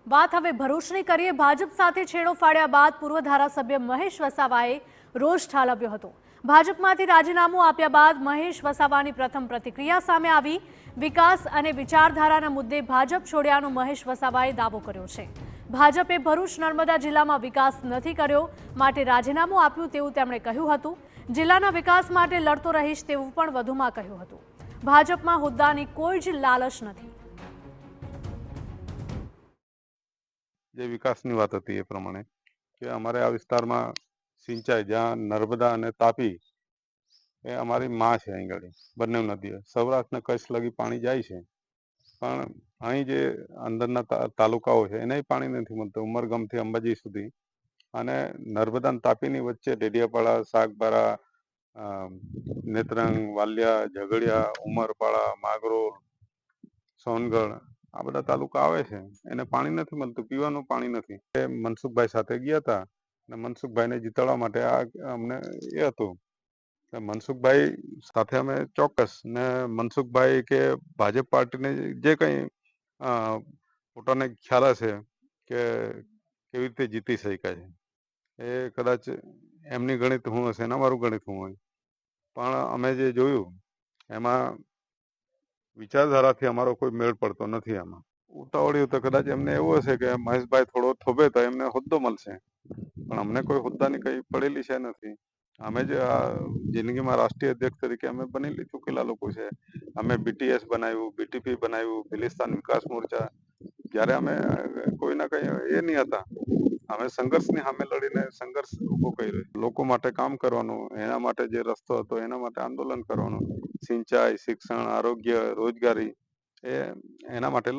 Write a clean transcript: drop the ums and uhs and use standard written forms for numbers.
વાત હવે ભરૂચની કરીએ। ભાજપ સાથે છેડો ફાડ્યા બાદ પૂર્વ ધારાસભ્ય મહેશ વસાવાએ રોષ ઠાલવ્યો હતો। ભાજપમાંથી રાજીનામું આપ્યા બાદ મહેશ વસાવાની પ્રથમ પ્રતિક્રિયા સામે આવી। વિકાસ અને વિચારધારાના મુદ્દે ભાજપ છોડ્યાનો મહેશ વસાવાએ દાવો કર્યો છે। ભાજપે ભરૂચ નર્મદા જિલ્લામાં વિકાસ નથી કર્યો, માટે રાજીનામું આપ્યું તેવું તેમણે કહ્યું હતું। જિલ્લાના વિકાસ માટે લડતો રહીશ તેવું પણ વધુમાં કહ્યું હતું। ભાજપમાં હોદ્દાની કોઈ જ લાલચ નથી। જે વિકાસની વાત હતી એ પ્રમાણે કે અમારે આ વિસ્તારમાં સિંચાઈ, જ્યાં નર્મદા અને તાપી એ અમારી માં છે, અહીં આગળ બંને નદીઓ સૌરાષ્ટ્ર ને કચ્છ લગી પાણી જાય છે, પણ અહીં જે અંદરના તાલુકાઓ છે એને પાણી નથી મળતું, ઉમરગામથી અંબાજી સુધી અને નર્મદા અને તાપીની વચ્ચે ડેડિયાપાડા, સાગબારા, નેત્રંગ, વાલિયા, ઝઘડિયા, ઉમરપાડા, માગરોળ, સોનગઢ આ બધા તાલુકા આવે છે, એને પાણી નથી મળતું, પીવાનું પાણી નથી। એ મનસુખભાઈ સાથે ગયા હતા અને મનસુખભાઈને જીતાડવા માટે આ અમને એ હતું કે મનસુખભાઈ સાથે અમે ચોક્કસ ને મનસુખભાઈ કે ભાજપ પાર્ટીને જે કંઈ પોતાને ખ્યાલ હશે કે કેવી રીતે જીતી શકાય છે, એ કદાચ એમની ગણિત હું હશે ને અમારું ગણિત હું હોય, પણ અમે જે જોયું એમાં વિચારધારાથી અમારો કોઈ મેળ પડતો નથી। આમાં ઉતાવળ્યું તો કદાચ એમને એવું હશે કે મહેશભાઈ થોડો થોભે તો એમને હોદ્દો મળશે, પણ અમને કોઈ હોદ્દાની કઈ પડેલી છે નથી। અમે જે આ જિંદગીમાં રાષ્ટ્રીય અધ્યક્ષ તરીકે અમે બની ચૂકેલા લોકો છે। અમે BTS બનાવ્યું, BTP બનાવ્યું, ભિલિસ્તાન વિકાસ મોરચા, જ્યારે અમે કોઈના કઈ એ નહીં હતા, અમે સંઘર્ષની સામે લડીને સંઘર્ષ ઉભો કર્યો, લોકો માટે કામ કરવાનું, એના માટે જે રસ્તો હતો એના માટે આંદોલન કરવાનું, સિંચાઈ, શિક્ષણ, આરોગ્ય, રોજગારી એના માટે